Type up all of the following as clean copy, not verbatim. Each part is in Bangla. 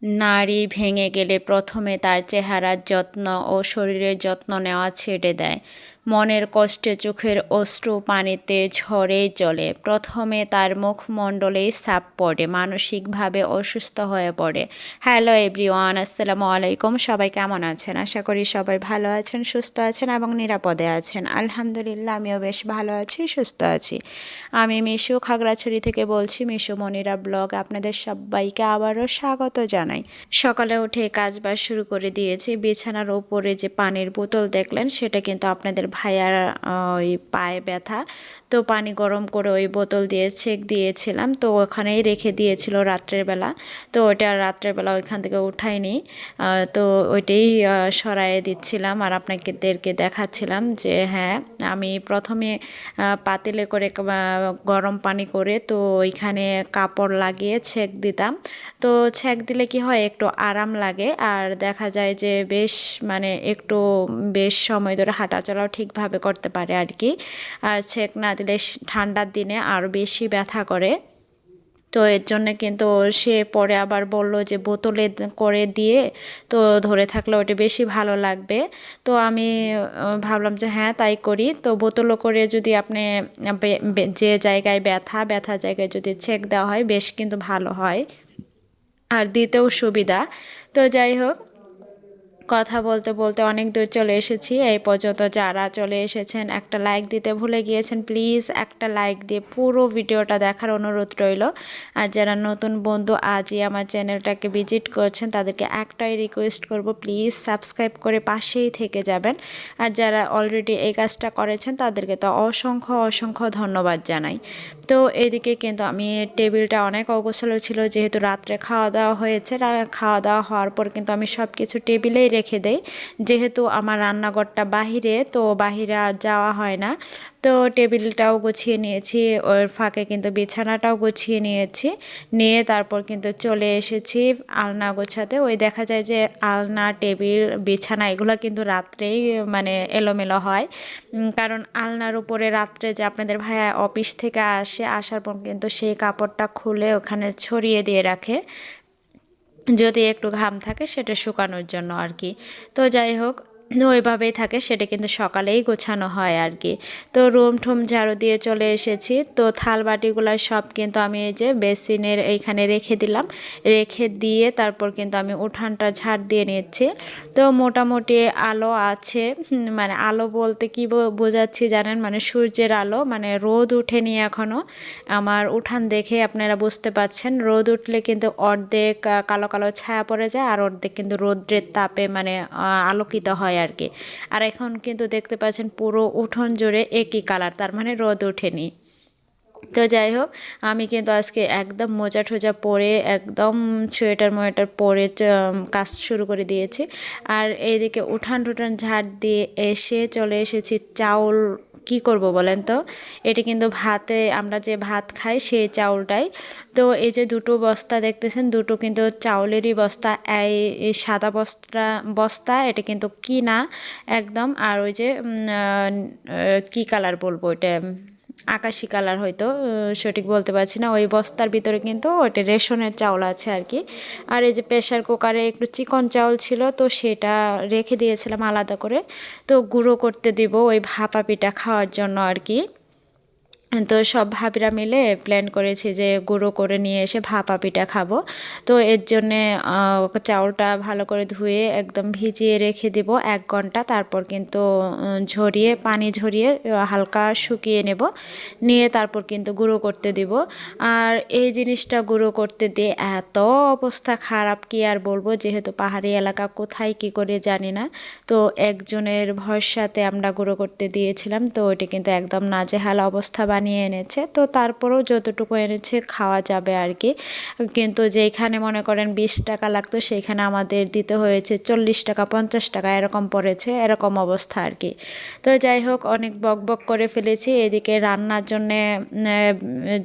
নাড়ি ভেঙে গেলে প্রথমে তার চেহারার যত্ন ও শরীরের যত্ন নেওয়া ছেড়ে দেয়। মনের কষ্টে চোখের অশ্রু পানিতে ঝরেই চলে। প্রথমে তার মুখমণ্ডলেই ছাপ পড়ে, মানসিকভাবে অসুস্থ হয়ে পড়ে। হ্যালো এভরিওয়ান, আসসালামু আলাইকুম। সবাই কেমন আছেন? আশা করি সবাই ভালো আছেন, সুস্থ আছেন এবং নিরাপদে আছেন। আলহামদুলিল্লাহ, আমিও বেশ ভালো আছি, সুস্থ আছি। আমি মিশু খাগড়াছড়ি থেকে বলছি, মিশু মনিরা ব্লগ। আপনাদের সবাইকে আবারও স্বাগত জানাই। সকালে উঠে কাজবাজ শুরু করে দিয়েছি। বিছানার ওপরে যে পানির বোতল দেখলেন, সেটা কিন্তু আপনাদের ভাইয়ার ওই পায়ে ব্যথা, তো পানি গরম করে ওই বোতল দিয়ে ছেঁক দিয়েছিলাম, তো ওখানেই রেখে দিয়েছিল রাত্রের বেলা। তো ওইটা রাত্রের বেলা ওইখান থেকে উঠাইনি, তো ওইটাই সরাইয়ে দিচ্ছিলাম আর আপনাদেরকে দেখাচ্ছিলাম যে হ্যাঁ, আমি প্রথমে পাতিলে করে গরম পানি করে তো ওইখানে কাপড় লাগিয়ে ছেঁক দিতাম। তো ছেঁক দিলে কি হয়, একটু আরাম লাগে আর দেখা যায় যে একটু বেশ সময় ধরে হাঁটাচলাও ঠিকভাবে করতে পারে আর কি। আর ছেঁক না দিলে ঠান্ডার দিনে আরও বেশি ব্যথা করে। তো এর জন্যে কিন্তু সে পরে আবার বলল যে বোতলে করে দিয়ে তো ধরে থাকলে ওটা বেশি ভালো লাগবে। তো আমি ভাবলাম যে হ্যাঁ, তাই করি। তো বোতলও করে যদি আপনি যে জায়গায় ব্যথা জায়গায় যদি ছেঁক দেওয়া হয়, বেশ কিন্তু ভালো হয় আর দিতেও সুবিধা। তো যাই হোক, কথা বলতে বলতে অনেক দূর চলে এসেছি। এই পর্যন্ত যারা চলে এসেছেন, একটা লাইক দিতে ভুলে গিয়েছেন, প্লিজ একটা লাইক দিয়ে পুরো ভিডিওটা দেখার অনুরোধ রইল। আর যারা নতুন বন্ধু আজই আমার চ্যানেলটাকে ভিজিট করছেন, তাদেরকে একটাই রিকোয়েস্ট করব, প্লিজ সাবস্ক্রাইব করে পাশেই থেকে যাবেন। আর যারা অলরেডি এই কাজটা করেছেন, তাদেরকে তো অসংখ্য অসংখ্য ধন্যবাদ জানাই। তো এদিকে কিন্তু আমি টেবিলটা অনেক অগোছালো ছিল, যেহেতু রাত্রে খাওয়া দাওয়া হয়েছে। খাওয়া দাওয়া হওয়ার পর কিন্তু আমি সব কিছু টেবিলেই রেখে দেই, যেহেতু আমার রান্নাঘরটা বাহিরে, তো বাহিরে আর যাওয়া হয় না। তো টেবিলটাও গুছিয়ে নিয়েছি, ওর ফাঁকে কিন্তু বিছানাটাও গুছিয়ে নিয়েছি। নিয়ে তারপর কিন্তু চলে এসেছি আলনা গোছাতে। ওই দেখা যায় যে আলনা, টেবিল, বিছানা এগুলো কিন্তু রাত্রেই এলোমেলো হয়। কারণ আলনার উপরে রাত্রে যে আপনাদের ভাইয়া অফিস থেকে আসার পর কিন্তু সেই কাপড়টা খুলে ওখানে ছড়িয়ে দিয়ে রাখে, যদি একটু ঘাম থাকে সেটা শুকানোর জন্য আর কি। তো যাই হোক, ওইভাবেই থাকে, সেটা কিন্তু সকালেই গোছানো হয় আর কি। তো রুম ঠুম ঝাড়ু দিয়ে চলে এসেছি। তো থাল বাটিগুলো সব কিন্তু আমি এই যে বেসিনের এইখানে রেখে দিলাম। রেখে দিয়ে তারপর কিন্তু আমি উঠানটা ঝাড় দিয়ে নিচ্ছি। তো মোটামুটি আলো আছে, আলো বলতে কি বোঝাচ্ছি জানেন, সূর্যের আলো, রোদ উঠেনি এখনও। আমার উঠান দেখে আপনারা বুঝতে পাচ্ছেন, রোদ উঠলে কিন্তু অর্ধেক কালো কালো ছায়া পড়ে যায়, আর অর্ধেক কিন্তু রৌদ্রের তাপে আলোকিত হয় আর কি। আর এখন কিন্তু দেখতে পাচ্ছেন পুরো উঠোন জুড়ে একই কালার, তার মানে রোদ ওঠেনি। তো যাই হোক, আমি কিন্তু আজকে একদম মোজা ঠোজা পরে, একদম সোয়েটার মোয়েটার পরে কাজ শুরু করে দিয়েছি। আর এইদিকে উঠান টুঠান ঝাড় দিয়ে এসে চলে এসেছি চাউল। কি করব বলেন তো, এটা কিন্তু আমরা যে ভাত খাই সেই চাউলটাই। তো এই যে দুটো বস্তা দেখতেছেন, দুটো কিন্তু চাউলেরই বস্তা। এই সাদা বস্তা এটা কিন্তু কিনা একদম। আর ওই যে কি কালার বলবো, এটা আকাশি কালার, হয়তো সঠিক বলতে পারছি না। ওই বস্তার ভিতরে কিন্তু ওটা রেশনের চাউল আছে আর কি। আর এই যে প্রেশার কুকারে একটু চিকন চাউল ছিল, তো সেটা রেখে দিয়েছিলাম আলাদা করে। তো গুঁড়ো করতে দিব ওই ভাপা পিঠা খাওয়ার জন্য আর কি। তো সব ভাবিরা মিলে প্ল্যান করেছি যে গুঁড়ো করে নিয়ে এসে ভাপা পিঠা খাবো। তো এর জন্যে চাউলটা ভালো করে ধুয়ে একদম ভিজিয়ে রেখে দিব 1 ঘন্টা। তারপর কিন্তু পানি ঝরিয়ে হালকা শুকিয়ে নেব। নিয়ে তারপর কিন্তু গুঁড়ো করতে দিব। আর এই জিনিসটা গুঁড়ো করতে দিয়ে এত অবস্থা খারাপ, কি আর বলবো, যেহেতু পাহাড়ি এলাকা, কোথায় কি করে জানি না। তো একজনের ভরসাতে আমরা গুঁড়ো করতে দিয়েছিলাম, তো ওইটা কিন্তু একদম নাজেহাল অবস্থা বানিয়ে এনেছে। তো তারপরেও যতটুকু এনেছে খাওয়া যাবে আর কি। কিন্তু যেখানে মনে করেন 20 টাকা লাগতো, সেইখানে আমাদের দিতে হয়েছে 40 টাকা, 50 টাকা এরকম পড়েছে, এরকম অবস্থা আর কি। তো যাই হোক, অনেক বক বক করে ফেলেছি। এদিকে রান্নার জন্যে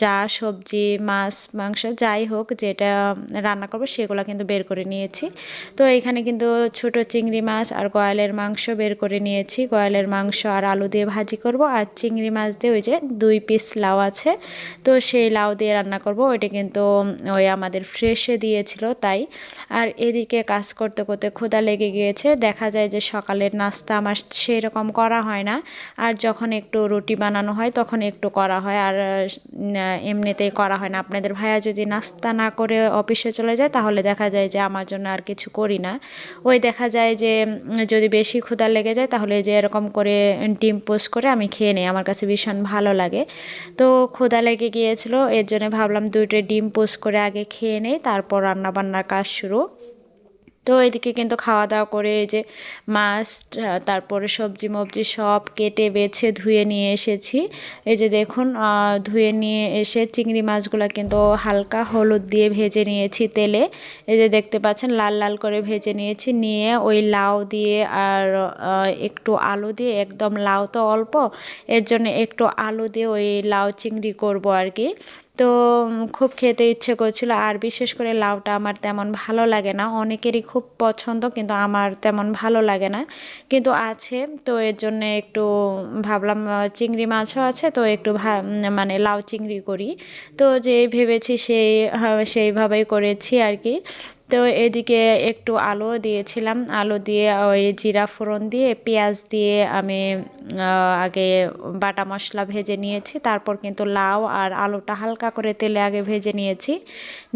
যা সবজি, মাছ, মাংস যাই হোক যেটা রান্না করবো সেগুলো কিন্তু বের করে নিয়েছি। তো এখানে কিন্তু ছোট চিংড়ি মাছ আর গয়ালের মাংস বের করে নিয়েছি। গয়ালের মাংস আর আলু দিয়ে ভাজি করব, আর চিংড়ি মাছ দিয়ে ওই যে 2 পিস লাউ আছে, তো সেই লাউ দিয়ে রান্না করব। ওইটা কিন্তু ওই আমাদের ফ্রেশে দিয়েছিল তাই। আর এদিকে কাজ করতে করতে ক্ষুধা লেগে গিয়েছে। দেখা যায় যে সকালের নাস্তা আমার সেই রকম করা হয় না, আর যখন একটু রুটি বানানো হয় তখন একটু করা হয়, আর এমনিতেই করা হয় না। আপনাদের ভাইয়া যদি নাস্তা না করে অফিসে চলে যায় তাহলে দেখা যায় যে আমার জন্য আর কিছু করি না। ওই দেখা যায় যে যদি বেশি ক্ষুধা লেগে যায় তাহলে যে এরকম করে ডিম পোস্ট করে আমি খেয়ে নিই, আমার কাছে ভীষণ ভালো লাগে। তো ক্ষুধা লেগে গিয়েছিল, এর জন্য ভাবলাম দুইটা ডিম পোস্ট করে আগে খেয়ে নেই, তারপর রান্না বান্নার কাজ শুরু। তো এদিকে কিন্তু খাওয়া দাওয়া করে এই যে মাছ, তারপরে সবজি মবজি সব কেটে বেছে ধুয়ে নিয়ে এসেছি। এই যে দেখুন, ধুয়ে নিয়ে এসে চিংড়ি মাছগুলো কিন্তু হালকা হলুদ দিয়ে ভেজে নিয়েছি তেলে। এই যে দেখতে পাচ্ছেন লাল লাল করে ভেজে নিয়েছি, নিয়ে ওই লাউ দিয়ে আর একটু আলু দিয়ে, একদম লাউ তো অল্প, এর জন্য একটু আলু দিয়ে ওই লাউ চিংড়ি করব আর কি। তো খুব খেতে ইচ্ছে করছিল, আর বিশেষ করে লাউটা আমার তেমন ভালো লাগে না, অনেকেরই খুব পছন্দ কিন্তু আমার তেমন ভালো লাগে না, কিন্তু আছে তো এর জন্য একটু ভাবলাম চিংড়ি মাছও আছে তো একটু মানে লাউ চিংড়ি করি। তো যে ভেবেছি সেইভাবেই করেছি আর কি। তো এদিকে একটু আলুও দিয়েছিলাম, আলু দিয়ে ওই জিরা ফোড়ন দিয়ে পেঁয়াজ দিয়ে আমি আগে বাটা মশলা ভেজে নিয়েছি, তারপর কিন্তু লাউ আর আলুটা হালকা করে তেলে আগে ভেজে নিয়েছি,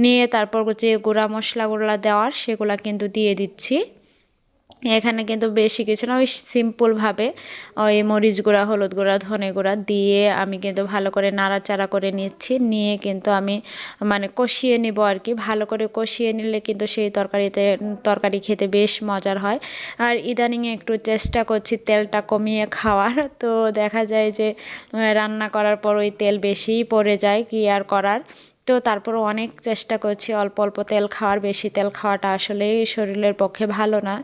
নিয়ে তারপর যে গুঁড়া মশলাগুলো দেওয়ার সেগুলো কিন্তু দিয়ে দিচ্ছি। এখানে কিন্তু বেশি কিছু না, ওই সিম্পলভাবে ওই মরিচ গুঁড়া, হলুদ গুঁড়া, ধনে গুঁড়া দিয়ে আমি কিন্তু ভালো করে নাড়াচাড়া করে নিচ্ছি, নিয়ে কিন্তু আমি মানে কষিয়ে নিব আর কি। ভালো করে কষিয়ে নিলে কিন্তু সেই তরকারি খেতে বেশ মজার হয়। আর ইদানিং একটু চেষ্টা করছি তেলটা কমিয়ে খাওয়ার, তো দেখা যায় যে রান্না করার পর ওই তেল বেশিই পড়ে যায়, কি আর করার। তো তারপরও অনেক চেষ্টা করছি অল্প অল্প তেল খাওয়ার, বেশি তেল খাওয়াটা আসলেই শরীরের পক্ষে ভালো না,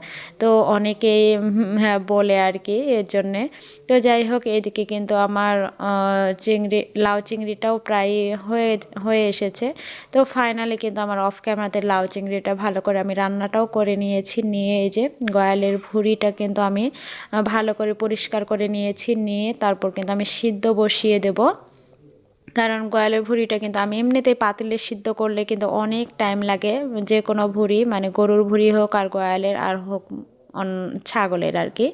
তো অনেকেই হ্যাঁ বলে আর কি এর জন্যে। তো যাই হোক, এদিকে কিন্তু আমার লাউ চিংড়িটাও প্রায় হয়ে হয়ে এসেছে। তো ফাইনালি কিন্তু আমার অফ ক্যামেরাতে লাউ চিংড়িটা ভালো করে আমি রান্নাটাও করে নিয়েছি, নিয়ে এই যে গয়ালের ভুঁড়িটা কিন্তু আমি ভালো করে পরিষ্কার করে নিয়েছি, নিয়ে তারপর কিন্তু আমি সিদ্ধ বসিয়ে দেব। কারণ গয়ালের ভুঁড়িটা কিন্তু আমি এমনিতেই পাতিলে সিদ্ধ করলে কিন্তু অনেক টাইম লাগে, যে কোনো ভুঁড়ি মানে গরুর ভুঁড়ি হোক আর গয়ালের আর হোক ছাগলের আর কি।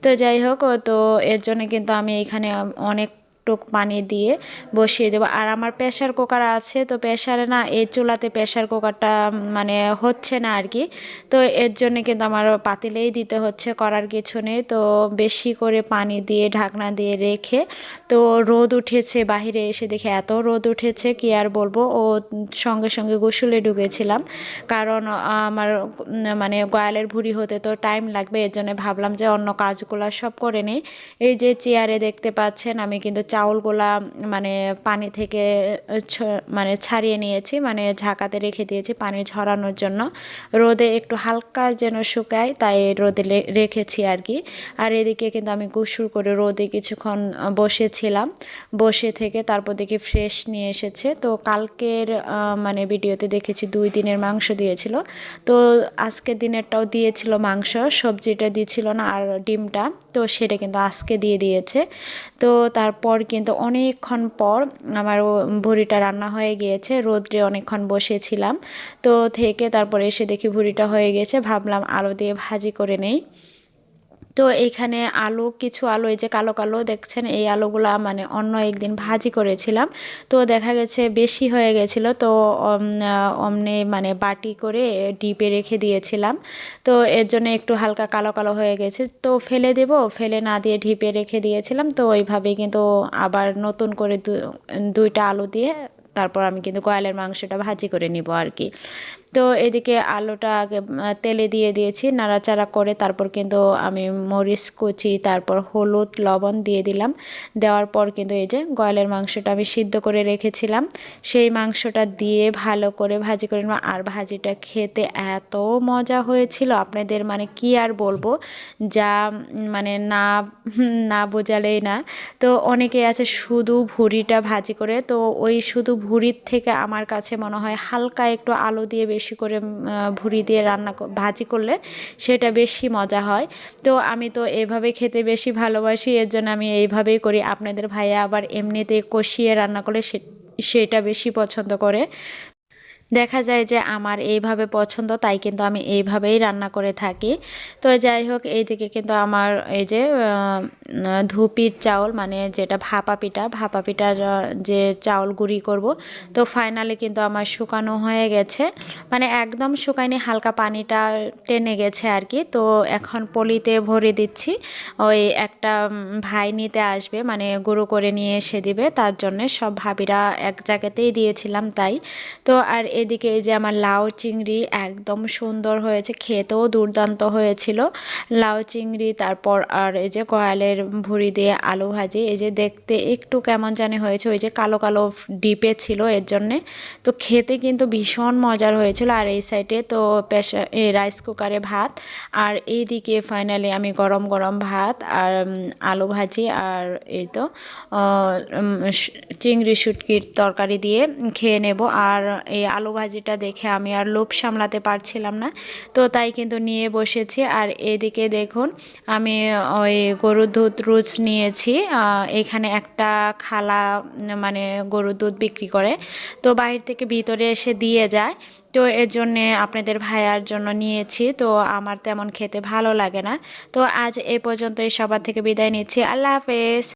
তো যাই হোক, তো এর জন্য কিন্তু আমি এখানে অনেক টুক পানি দিয়ে বসিয়ে দেবো। আর আমার প্রেশার কুকার আছে, তো প্রেশারে না, এই চুলাতে প্রেশার কুকারটা মানে হচ্ছে না আর কি। তো এর জন্য কিন্তু আমার পাতিলেই দিতে হচ্ছে, করার কিছু নেই। তো বেশি করে পানি দিয়ে ঢাকনা দিয়ে রেখে, তো রোদ উঠেছে, বাহিরে এসে দেখে এত রোদ উঠেছে কি আর বলবো, ও সঙ্গে সঙ্গে গোসলে ঢুকেছিলাম, কারণ আমার মানে গয়ালের ভুঁড়ি হতে তো টাইম লাগবে, এর জন্য ভাবলাম যে অন্য কাজগুলো সব করে নিই। এই যে চেয়ারে দেখতে পাচ্ছেন আমি কিন্তু চাউলগুলা মানে পানি থেকে মানে ছাড়িয়ে নিয়েছি, মানে ঝাঁকাতে রেখে দিয়েছি পানি ঝরানোর জন্য, রোদে একটু হালকা যেন শুকায় তাই রোদে রেখেছি আর কি। আর এদিকে কিন্তু আমি গোসল করে রোদে কিছুক্ষণ বসেছিলাম, বসে থেকে তারপর দেখি ফ্রেশ নিয়ে এসেছে। তো কালকের মানে ভিডিওতে দেখেছি 2 দিনের মাংস দিয়েছিল, তো আজকের দিনেরটাও দিয়েছিল মাংস, সবজিটা দিয়েছিল না আর ডিমটা, তো সেটা কিন্তু আজকে দিয়ে দিয়েছে। তো তারপর কিন্তু অনেকক্ষণ পর আমার ভুঁড়িটা রান্না হয়ে গিয়েছে, রোদ্রে অনেকক্ষণ বসেছিলাম, তো থেকে তারপর এসে দেখি ভুঁড়িটা হয়ে গেছে, ভাবলাম আলু দিয়ে ভাজি করে নেই। তো এইখানে কিছু আলু এই যে কালো কালো দেখছেন, এই আলুগুলা মানে অন্য একদিন ভাজি করেছিলাম, তো দেখা গেছে বেশি হয়ে গেছিলো, তো অমনি মানে বাটি করে ডিপে রেখে দিয়েছিলাম, তো এর জন্য একটু হালকা কালো কালো হয়ে গেছে, তো ফেলে দেব, ফেলে না দিয়ে ডিপে রেখে দিয়েছিলাম। তো ওইভাবেই কিন্তু আবার নতুন করে দুইটা আলু দিয়ে তারপর আমি কিন্তু গয়ালের মাংসটা ভাজি করে নিব আর কি। তো এদিকে আলুটা আগে তেলে দিয়ে দিয়েছি নাড়াচাড়া করে, তারপর কিন্তু আমি মরিচ কুচি, তারপর হলুদ লবণ দিয়ে দিলাম, দেওয়ার পর কিন্তু এই যে গয়ালের মাংসটা আমি সিদ্ধ করে রেখেছিলাম সেই মাংসটা দিয়ে ভালো করে ভাজি করে নেব। আর ভাজিটা খেতে এত মজা হয়েছিল আপনাদের মানে কি আর বলবো, যা মানে না না বোঝালেই না। তো অনেকে আছে শুধু ভুঁড়িটা ভাজি করে, তো ওই শুধু ভুঁড়ির থেকে আমার কাছে মনে হয় হালকা একটু আলু দিয়ে বেশি করে ভুঁড়ি দিয়ে ভাজি করলে সেটা বেশি মজা হয়। তো আমি তো এভাবে খেতে বেশি ভালোবাসি, এর জন্য আমি এইভাবেই করি। আপনাদের ভাইয়া আবার এমনিতে কষিয়ে রান্না করলে সেটা বেশি পছন্দ করে। দেখা যায় যে আমার এইভাবে পছন্দ, তাই কিন্তু আমি এইভাবেই রান্না করে থাকি। তো যাই হোক, এইদিকে কিন্তু আমার এই যে ধুপির চাউল, মানে যেটা ভাপা পিঠার যে চাউল গুঁড়ি করব, তো ফাইনালি কিন্তু আমার শুকানো হয়ে গেছে, মানে একদম শুকায়নি, হালকা পানিটা টেনে গেছে আর কি। তো এখন পলিতে ভরে দিচ্ছি। ওই একটা ভাই নিতে আসবে, মানে গুঁড়ো করে নিয়ে এসে দিবে, তার জন্য সব ভাবিরা এক জায়গাতেই দিয়েছিলাম তাই। তো আর এদিকে এই যে আমার লাউ চিংড়ি একদম সুন্দর হয়েছে, খেতেও দুর্দান্ত হয়েছিল লাউ চিংড়ি। তারপর আর এই যে কয়ালের ভুঁড়ি দিয়ে আলু ভাজি, এই যে দেখতে একটু কেমন জানি হয়েছে, ওই যে কালো কালো ডিপে ছিল এর জন্যে। তো খেতে কিন্তু ভীষণ মজার হয়েছিল। আর এই সাইডে তো রাইস কুকারে ভাত, আর এইদিকে ফাইনালি আমি গরম গরম ভাত আর আলু ভাজি আর এই তো চিংড়ি শুটকির তরকারি দিয়ে খেয়ে নেব। আর এই আলু ভাজিটা দেখে আমি আর লোভ সামলাতে পারছিলাম না, তো তাই কিন্তু নিয়ে বসেছি। আর এদিকে দেখুন, আমি ওই গরুর দুধ রুচ নিয়েছি। এখানে একটা খালা মানে গরুর দুধ বিক্রি করে, তো বাইরে থেকে ভিতরে এসে দিয়ে যায়। তো এর জন্যে আপনাদের ভাইয়ার জন্য নিয়েছি, তো আমার তেমন খেতে ভালো লাগে না। তো আজ এ পর্যন্তই, সবার থেকে বিদায় নিচ্ছি। আল্লাহ হাফেজ।